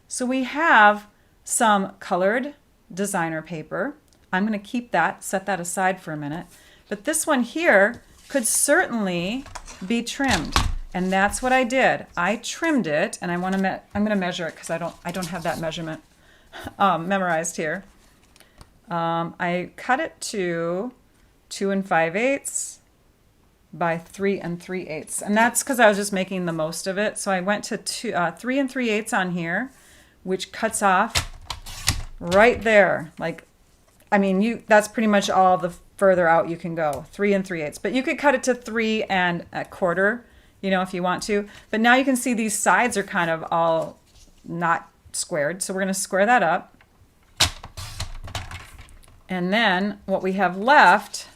Speaker 1: So we have some colored designer paper. I'm going to keep that, set that aside for a minute. But this one here could certainly be trimmed. And that's what I did. I trimmed it, and I'm going to measure it because I don't have that measurement memorized here. I cut it to 2 5/8, by 3 3/8. And that's because I was just making the most of it. So I went to 3 3/8 on here, which cuts off right there. Like, I mean, that's pretty much all the further out you can go, 3 3/8. But you could cut it to 3 1/4, you know, if you want to. But now you can see these sides are kind of all not squared. So we're going to square that up. And then what we have left,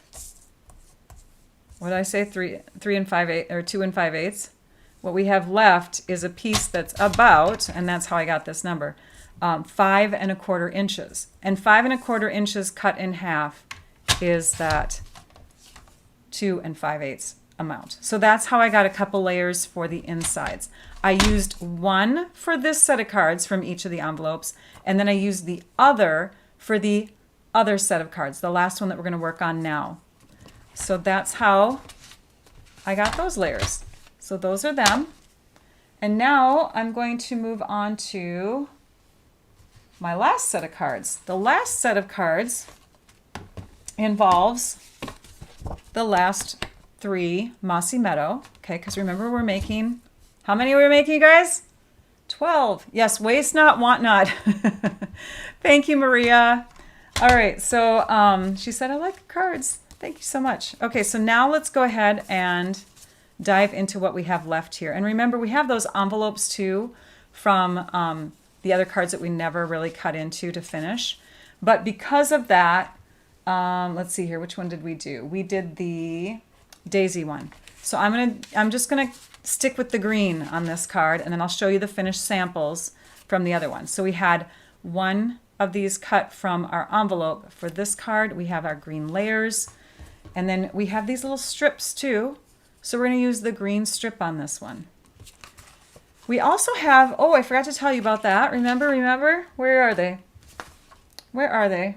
Speaker 1: what did I say? 3 5/8 or 2 5/8. What we have left is a piece that's about, and that's how I got this number, 5 1/4 inches. And 5 1/4 inches cut in half is that 2 5/8 amount. So that's how I got a couple layers for the insides. I used one for this set of cards from each of the envelopes, and then I used the other for the other set of cards, the last one that we're going to work on now. So that's how I got those layers. So those are them. And now I'm going to move on to my last set of cards. The last set of cards involves the last 3 Mossy Meadow. Okay, because remember we're making, how many are we making, guys? 12. Yes, waste not, want not. Thank you, Maria. All right, so she said, I like the cards. Thank you so much. Okay, so now let's go ahead and dive into what we have left here. And remember, we have those envelopes too from the other cards that we never really cut into to finish. But because of that, let's see here, which one did we do? We did the daisy one. So I'm just gonna stick with the green on this card, and then I'll show you the finished samples from the other one. So we had one of these cut from our envelope. For this card, we have our green layers, and then we have these little strips too. So we're going to use the green strip on this one. We also have, oh, I forgot to tell you about that. Remember? Where are they? Where are they?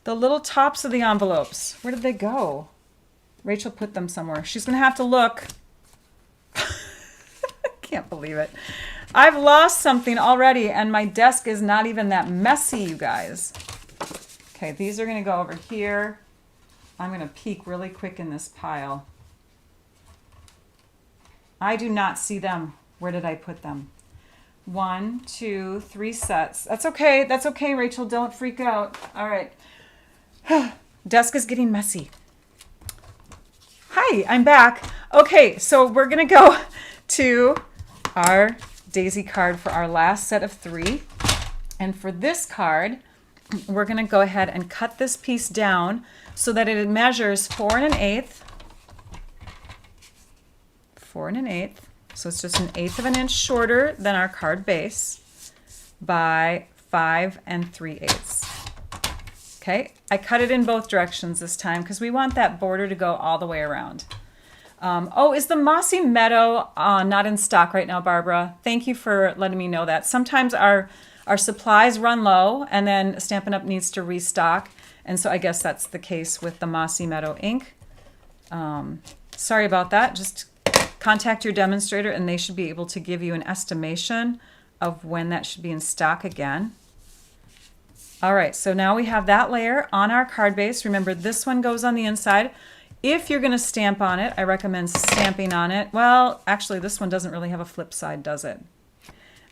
Speaker 1: The little tops of the envelopes. Where did they go? Rachel put them somewhere. She's going to have to look. I can't believe it. I've lost something already, and my desk is not even that messy, you guys. Okay, these are going to go over here. I'm going to peek really quick in this pile. I do not see them. Where did I put them? 1, 2, 3 sets. That's okay. That's okay, Rachel. Don't freak out. All right. Desk is getting messy. Hi, I'm back. Okay, so we're going to go to our daisy card for our last set of 3. And for this card, we're going to go ahead and cut this piece down so that it measures 4 1/8. 4 1/8. So it's just 1/8 of an inch shorter than our card base by 5 3/8. Okay, I cut it in both directions this time because we want that border to go all the way around. Oh, is the Mossy Meadow not in stock right now, Barbara? Thank you for letting me know that. Sometimes our supplies run low, and then Stampin' Up! Needs to restock. And so I guess that's the case with the Mossy Meadow ink. Sorry about that. Just contact your demonstrator, and they should be able to give you an estimation of when that should be in stock again. All right, so now we have that layer on our card base. Remember, this one goes on the inside. If you're going to stamp on it, I recommend stamping on it. Well, actually, this one doesn't really have a flip side, does it?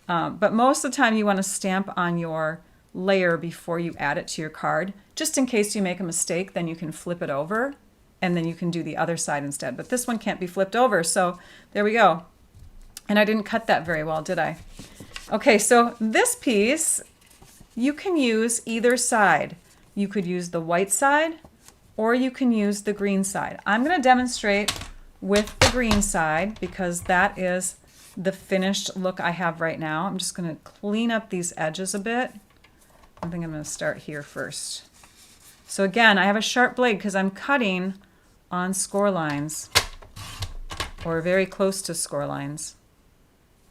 Speaker 1: But most of the time, you want to stamp on your layer before you add it to your card. Just in case you make a mistake, then you can flip it over, and then you can do the other side instead. But this one can't be flipped over, so there we go. And I didn't cut that very well, did I? Okay, so this piece, you can use either side. You could use the white side, or you can use the green side. I'm going to demonstrate with the green side because that is the finished look I have right now. I'm just going to clean up these edges a bit. I think I'm going to start here first. So again, I have a sharp blade because I'm cutting on score lines or very close to score lines.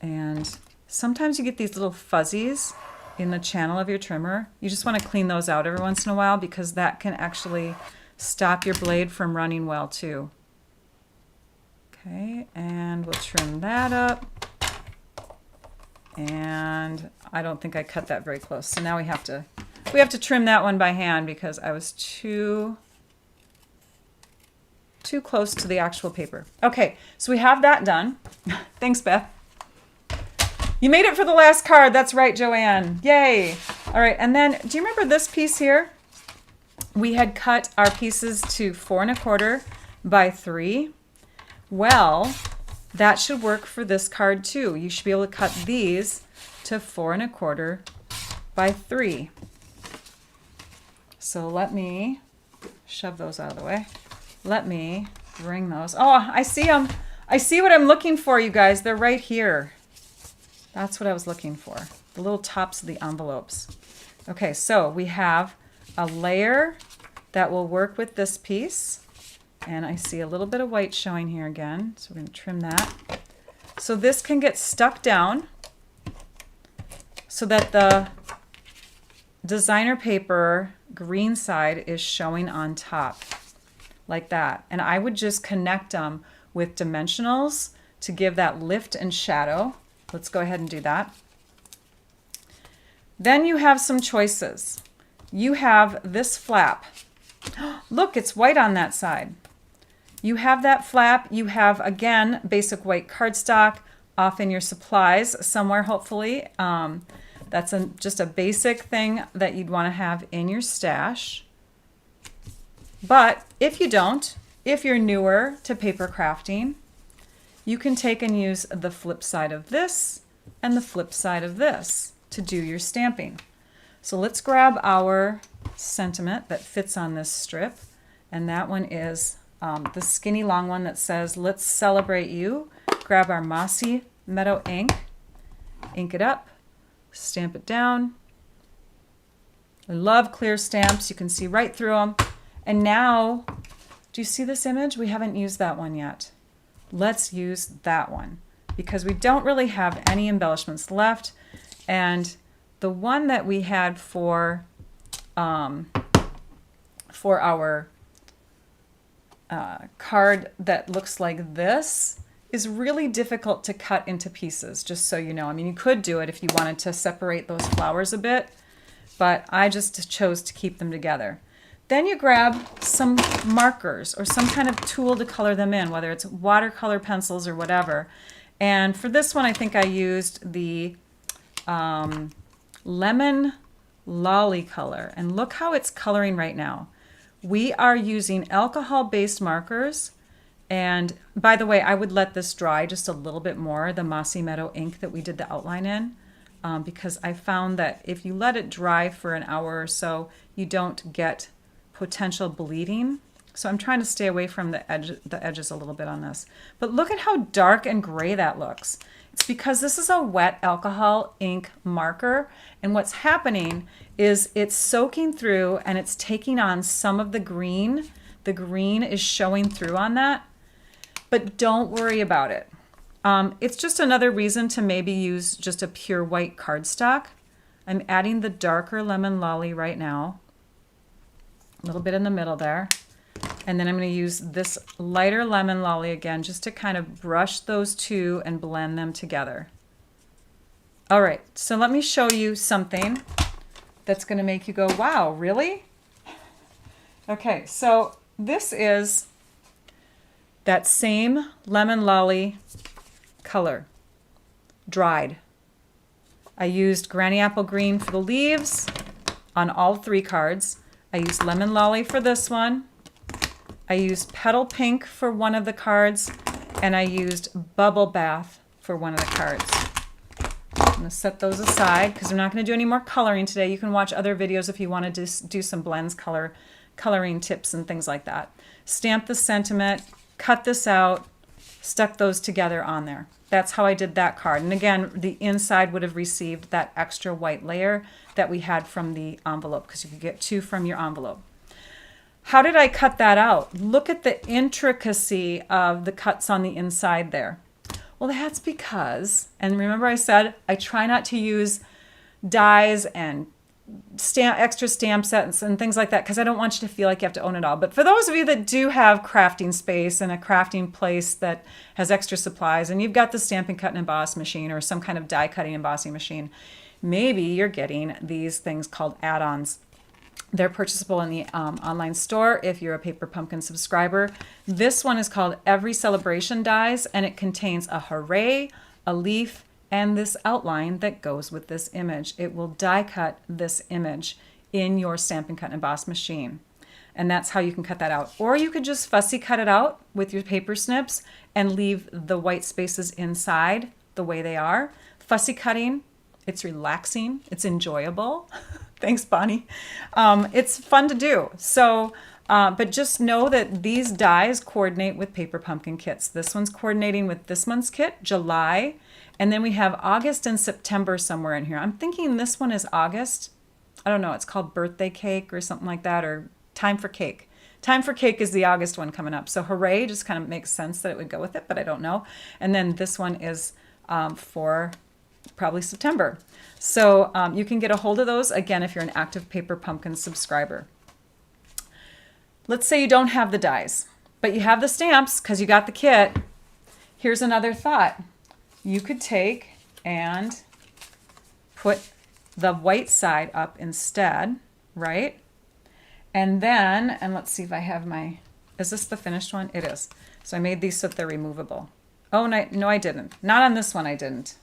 Speaker 1: And sometimes you get these little fuzzies in the channel of your trimmer. You just want to clean those out every once in a while because that can actually stop your blade from running well too. Okay, and we'll trim that up. And I don't think I cut that very close. So now we have to trim that one by hand because I was too too close to the actual paper. Okay, so we have that done. Thanks, Beth. You made it for the last card. That's right, Joanne. Yay. All right, and then do you remember this piece here? We had cut our pieces to 4 1/4 by 3. Well, that should work for this card too. You should be able to cut these to 4 1/4 by 3. So let me shove those out of the way. Let me bring those. Oh, I see them. I see what I'm looking for, you guys. They're right here. That's what I was looking for. The little tops of the envelopes. Okay, so we have a layer that will work with this piece. And I see a little bit of white showing here again. So we're going to trim that. So this can get stuck down so that the designer paper green side is showing on top like that. And I would just connect them with dimensionals to give that lift and shadow. Let's go ahead and do that. Then you have some choices. You have this flap. Look, it's white on that side. You have that flap. You have, again, basic white cardstock off in your supplies somewhere, hopefully. That's just a basic thing that you'd want to have in your stash. But if you don't, if you're newer to paper crafting, you can take and use the flip side of this and the flip side of this to do your stamping. So let's grab our sentiment that fits on this strip. And that one is the skinny long one that says, "Let's celebrate you." Grab our Mossy Meadow ink, ink it up, stamp it down. I love clear stamps. You can see right through them. And now, do you see this image? We haven't used that one yet. Let's use that one because we don't really have any embellishments left. And the one that we had for our card that looks like this is really difficult to cut into pieces, just so you know. I mean, you could do it if you wanted to separate those flowers a bit, but I just chose to keep them together. Then you grab some markers or some kind of tool to color them in, whether it's watercolor pencils or whatever. And for this one, I think I used the Lemon Lolly color. And look how it's coloring right now. We are using alcohol-based markers. And by the way, I would let this dry just a little bit more, the Mossy Meadow ink that we did the outline in, because I found that if you let it dry for an hour or so, you don't get potential bleeding. So I'm trying to stay away from the edges a little bit on this. But look at how dark and gray that looks. It's because this is a wet alcohol ink marker, and what's happening is it's soaking through and it's taking on some of the green. The green is showing through on that, but don't worry about it. It's just another reason to maybe use just a pure white cardstock. I'm adding the darker Lemon Lolly right now, a little bit in the middle there. And then I'm going to use this lighter Lemon Lolly again just to kind of brush those two and blend them together. All right, so let me show you something that's going to make you go, wow, really? Okay, so this is that same Lemon Lolly color, dried. I used Granny Apple Green for the leaves on all 3 cards. I used Lemon Lolly for this one. I used Petal Pink for one of the cards, and I used Bubble Bath for one of the cards. I'm going to set those aside because I'm not going to do any more coloring today. You can watch other videos if you want to do some blends, coloring tips and things like that. Stamp the sentiment, cut this out, stuck those together on there. That's how I did that card. And again, the inside would have received that extra white layer that we had from the envelope, because you could get 2 from your envelope. How did I cut that out? Look at the intricacy of the cuts on the inside there. Well, that's because, and remember I said I try not to use dies and extra stamp sets and things like that because I don't want you to feel like you have to own it all. But for those of you that do have crafting space and a crafting place that has extra supplies, and you've got the Stampin' Cut and Emboss machine or some kind of die cutting embossing machine, maybe you're getting these things called add-ons. They're purchasable in the online store if you're a Paper Pumpkin subscriber. This one is called Every Celebration Dies, and it contains a hooray, a leaf, and this outline that goes with this image. It will die cut this image in your Stampin' Cut and Emboss machine. And that's how you can cut that out. Or you could just fussy cut it out with your paper snips and leave the white spaces inside the way they are. Fussy cutting, it's relaxing, it's enjoyable. Thanks, Bonnie. It's fun to do. So, but just know that these dies coordinate with Paper Pumpkin kits. This one's coordinating with this month's kit, July. And then we have August and September somewhere in here. I'm thinking this one is August. I don't know. It's called Birthday Cake or something like that, or Time for Cake. Time for Cake is the August one coming up. So hooray just kind of makes sense that it would go with it, but I don't know. And then this one is for probably September. So you can get a hold of those, again, if you're an active Paper Pumpkin subscriber. Let's say you don't have the dies, but you have the stamps because you got the kit. Here's another thought. You could take and put the white side up instead, right? And then, and let's see if I have my, is this the finished one? It is. So I made these so that they're removable. Oh, no, I didn't. Not on this one, I didn't.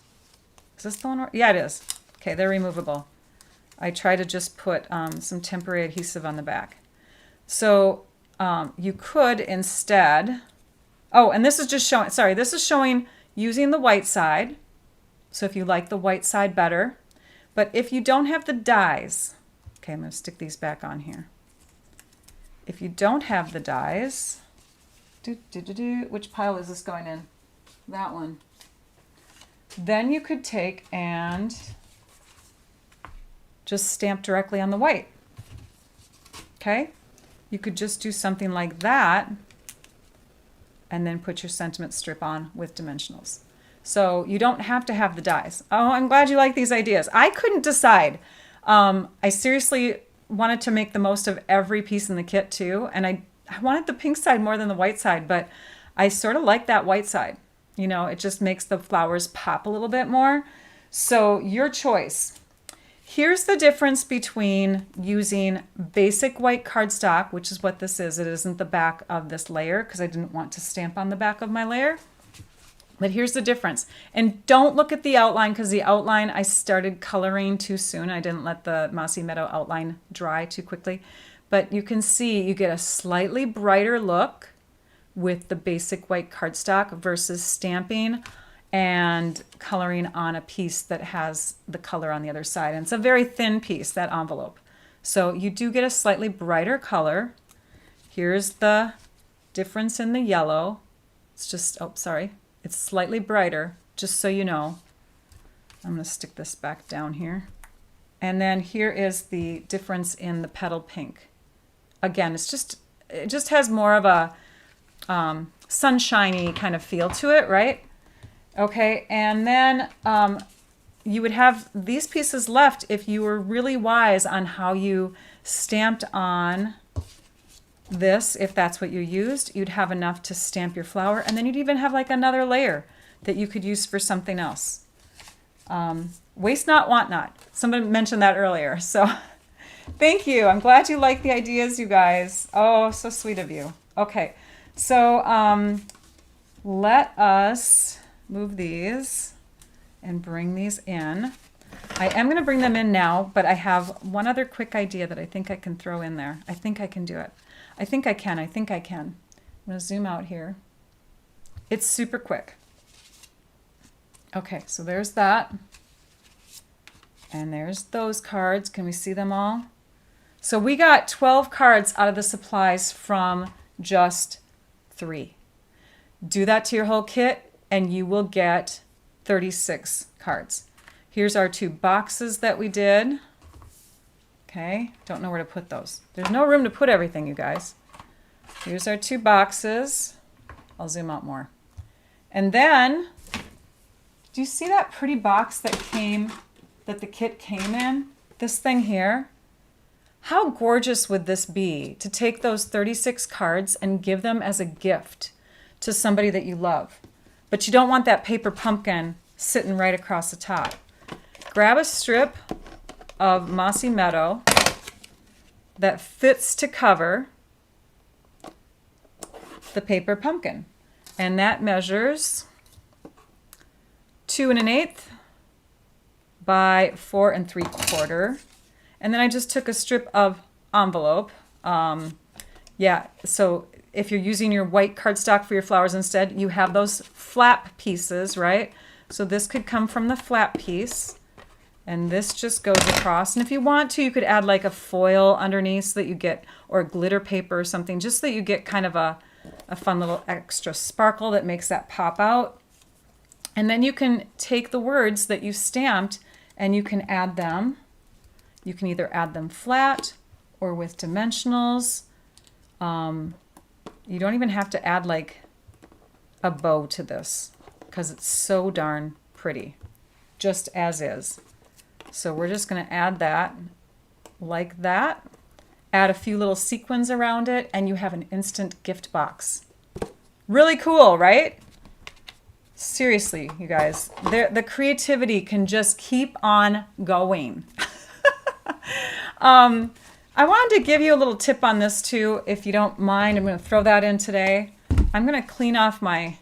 Speaker 1: Is this the one? Yeah, it is. Okay, they're removable. I try to just put some temporary adhesive on the back. So you could instead, oh, and this is just showing, sorry, this is showing using the white side. So if you like the white side better, but if you don't have the dies, okay, I'm going to stick these back on here. If you don't have the dies, which pile is this going in? That one. Then you could take and just stamp directly on the white. Okay? You could just do something like that and then put your sentiment strip on with dimensionals. So you don't have to have the dies. Oh, I'm glad you like these ideas. I couldn't decide. I seriously wanted to make the most of every piece in the kit too, and I wanted the pink side more than the white side, but I sort of like that white side. You know, it just makes the flowers pop a little bit more. So your choice. Here's the difference between using basic white cardstock, which is what this is. It isn't the back of this layer because I didn't want to stamp on the back of my layer. But here's the difference. And don't look at the outline because the outline I started coloring too soon. I didn't let the Mossy Meadow outline dry too quickly. But you can see you get a slightly brighter look with the basic white cardstock versus stamping and coloring on a piece that has the color on the other side. And it's a very thin piece, that envelope. So you do get a slightly brighter color. Here's the difference in the yellow. It's just, oh, sorry. It's slightly brighter, just so you know. I'm going to stick this back down here. And then here is the difference in the petal pink. Again, it just has more of a sunshiny kind of feel to it, right? Okay, and then you would have these pieces left if you were really wise on how you stamped on this. If that's what you used, you'd have enough to stamp your flower, and then you'd even have like another layer that you could use for something else. Waste not, want not. Somebody mentioned that earlier, so thank you. I'm glad you like the ideas, you guys. Oh, so sweet of you. Okay, so let us move these and bring these in. I am going to bring them in now, but I have one other quick idea that I think I can throw in there. I think I can do it. I think I can. I'm going to zoom out here. It's super quick. Okay, so there's that. And there's those cards. Can we see them all? So we got 12 cards out of the supplies from just 3. Do that to your whole kit and you will get 36 cards. Here's our 2 boxes that we did. Okay, don't know where to put those. There's no room to put everything, you guys. Here's our 2 boxes. I'll zoom out more. And then, do you see that pretty box that the kit came in? This thing here. How gorgeous would this be to take those 36 cards and give them as a gift to somebody that you love? But you don't want that paper pumpkin sitting right across the top. Grab a strip of Mossy Meadow, that fits to cover the paper pumpkin. And that measures 2 1/8 by 4 3/4. And then I just took a strip of envelope. Yeah, so if you're using your white cardstock for your flowers instead, you have those flap pieces, right? So this could come from the flap piece. And this just goes across. And if you want to, you could add like a foil underneath so that you get, or glitter paper or something, just so that you get kind of a fun little extra sparkle that makes that pop out. And then you can take the words that you stamped and you can add them. You can either add them flat or with dimensionals. You don't even have to add like a bow to this because it's so darn pretty, just as is. So we're just going to add that like that. Add a few little sequins around it, and you have an instant gift box. Really cool, right? Seriously, you guys, the creativity can just keep on going. I wanted to give you a little tip on this too, if you don't mind. I'm going to throw that in today. I'm going to clean off my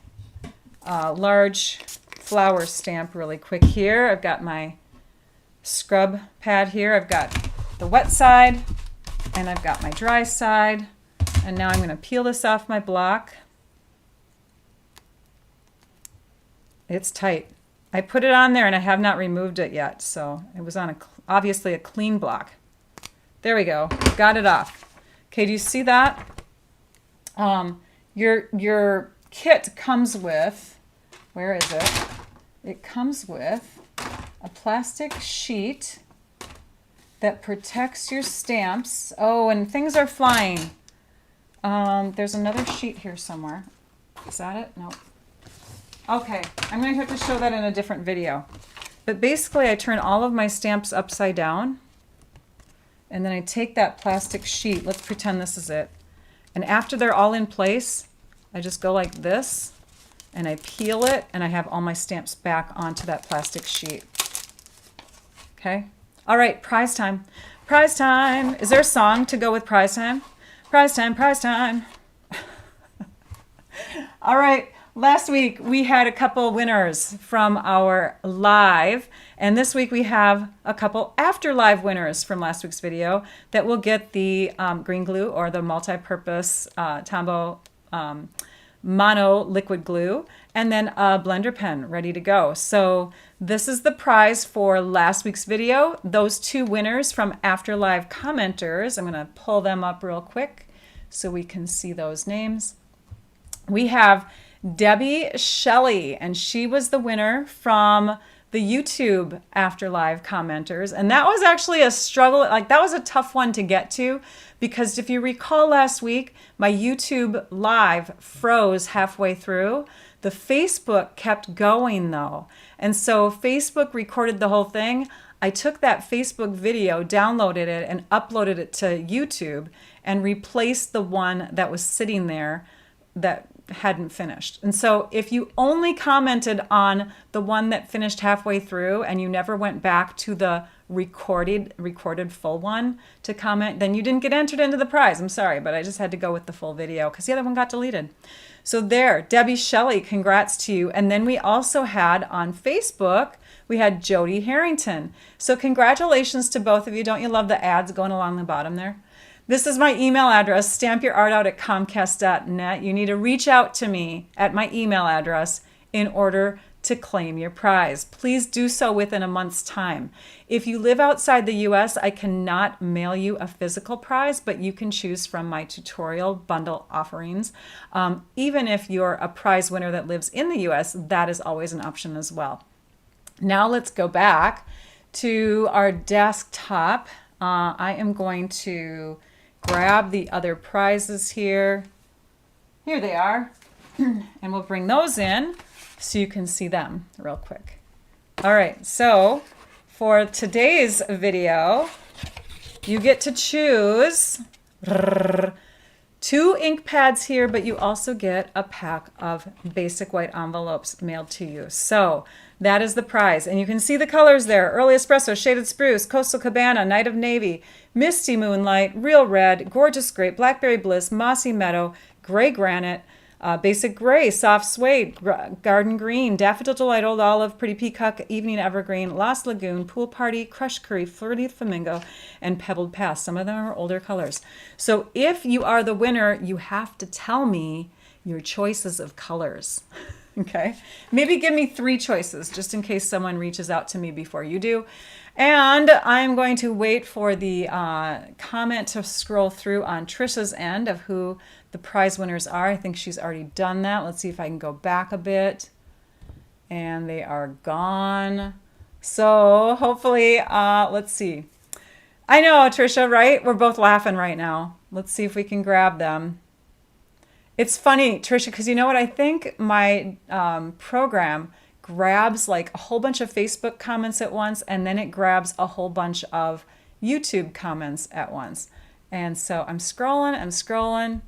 Speaker 1: large flower stamp really quick here. I've got my scrub pad here. I've got the wet side and I've got my dry side. And now I'm going to peel this off my block. It's tight. I put it on there and I have not removed it yet. So it was on obviously a clean block. There we go. Got it off. Okay, do you see that? Your kit comes with, where is it? It comes with a plastic sheet that protects your stamps. Oh, and things are flying. There's another sheet here somewhere. Is that it? No. Okay, I'm going to have to show that in a different video. But basically I turn all of my stamps upside down. And then I take that plastic sheet. Let's pretend this is it. And after they're all in place, I just go like this. And I peel it. And I have all my stamps back onto that plastic sheet. Okay? All right, prize time. Prize time. Is there a song to go with prize time? Prize time, prize time. All right. Last week we had a couple winners from our live, and this week we have a couple after live winners from last week's video that will get the green glue or the multi-purpose Tombow mono liquid glue, and then a blender pen ready to go. So this is the prize for last week's video. Those two winners from after live commenters, I'm going to pull them up real quick so we can see those names. We have Debbie Shelley, and she was the winner from the YouTube After Live commenters. And that was actually a struggle. Like, that was a tough one to get to, because if you recall last week, my YouTube Live froze halfway through. The Facebook kept going though. And so Facebook recorded the whole thing. I took that Facebook video, downloaded it, and uploaded it to YouTube and replaced the one that was sitting there that hadn't finished. And so if you only commented on the one that finished halfway through and you never went back to the recorded full one to comment, then you didn't get entered into the prize. I'm sorry, but I just had to go with the full video because the other one got deleted. So there, Debbie Shelley, congrats to you. And then we also had on Facebook, we had Jody Harrington. So congratulations to both of you. Don't you love the ads going along the bottom there? This is my email address, stampyourartout@comcast.net. You need to reach out to me at my email address in order to claim your prize. Please do so within a month's time. If you live outside the US, I cannot mail you a physical prize, but you can choose from my tutorial bundle offerings. Even if you're a prize winner that lives in the US, that is always an option as well. Now let's go back to our desktop. I am going to grab the other prizes here. Here they are. And we'll bring those in so you can see them real quick. All right, so for today's video, you get to choose 2 ink pads here, but you also get a pack of basic white envelopes mailed to you. So That is the prize. And you can see the colors there. Early Espresso, Shaded Spruce, Coastal Cabana, Night of Navy, Misty Moonlight, Real Red, Gorgeous Grape, Blackberry Bliss, Mossy Meadow, Gray Granite, Basic Gray, Soft Suede, Garden Green, Daffodil Delight, Old Olive, Pretty Peacock, Evening Evergreen, Lost Lagoon, Pool Party, Crushed Curry, Flirty Flamingo, and Pebbled Pass. Some of them are older colors. So if you are the winner, you have to tell me your choices of colors. Okay, maybe give me 3 choices just in case someone reaches out to me before you do. And I'm going to wait for the comment to scroll through on Trisha's end of who the prize winners are. I think she's already done that. Let's see if I can go back a bit. And they are gone. So hopefully, let's see. I know, Trisha, right? We're both laughing right now. Let's see if we can grab them. It's funny, Trisha, because you know what? I think my program grabs like a whole bunch of Facebook comments at once, and then it grabs a whole bunch of YouTube comments at once. And so I'm scrolling.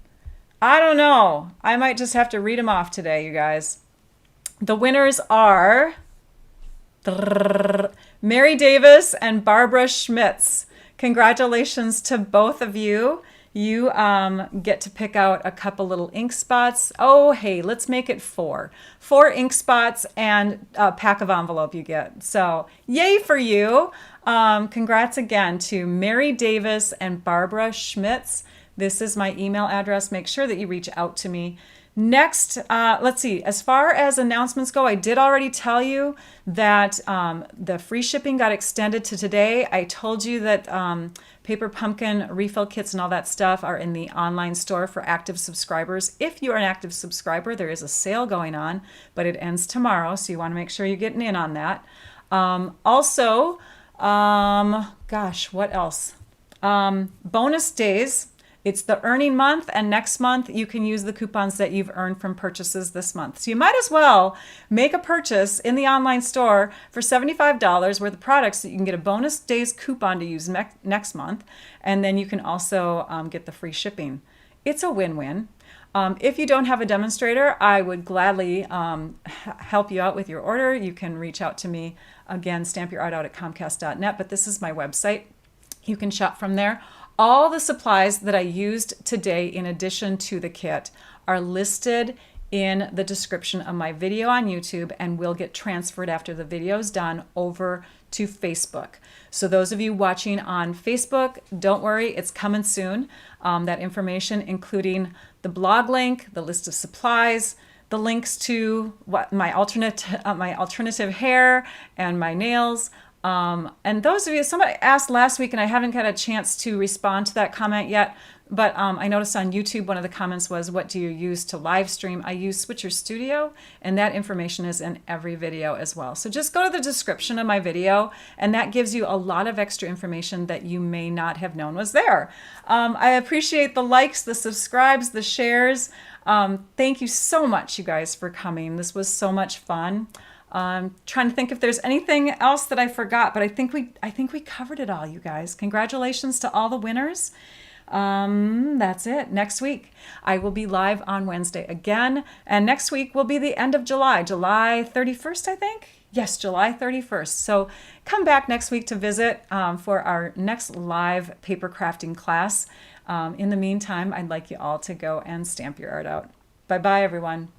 Speaker 1: I don't know. I might just have to read them off today, you guys. The winners are Mary Davis and Barbara Schmitz. Congratulations to both of you. You get to pick out a couple little ink spots. Oh, hey, let's make it 4. 4 ink spots and a pack of envelope you get. So yay for you. Congrats again to Mary Davis and Barbara Schmitz. This is my email address. Make sure that you reach out to me. Next, let's see, as far as announcements go, I did already tell you that the free shipping got extended to today. I told you that Paper Pumpkin refill kits and all that stuff are in the online store for active subscribers. If you are an active subscriber, there is a sale going on, but it ends tomorrow, so you want to make sure you're getting in on that. Also, gosh, what else? Bonus days. It's the earning month, and next month you can use the coupons that you've earned from purchases this month. So you might as well make a purchase in the online store for $75 worth of products so you can get a bonus days coupon to use next month, and then you can also get the free shipping. It's a win-win. If you don't have a demonstrator, I would gladly help you out with your order. You can reach out to me, again, stampyourartout@comcast.net, but this is my website. You can shop from there. All the supplies that I used today in addition to the kit are listed in the description of my video on YouTube and will get transferred after the video is done over to Facebook. So those of you watching on Facebook, don't worry, it's coming soon. That information, including the blog link, the list of supplies, the links to what my alternative hair and my nails. And those of you, somebody asked last week and I haven't got a chance to respond to that comment yet, but I noticed on YouTube one of the comments was, what do you use to live stream? I use Switcher Studio, and that information is in every video as well. So just go to the description of my video, and that gives you a lot of extra information that you may not have known was there. I appreciate the likes, the subscribes, the shares. Thank you so much, you guys, for coming. This was so much fun. Trying to think if there's anything else that I forgot, but I think we covered it all, you guys. Congratulations to all the winners. That's it. Next week I will be live on Wednesday again, and next week will be the end of July 31st, I think. Yes, July 31st. So come back next week to visit for our next live paper crafting class. In the meantime, I'd like you all to go and stamp your art out. Bye-bye, everyone.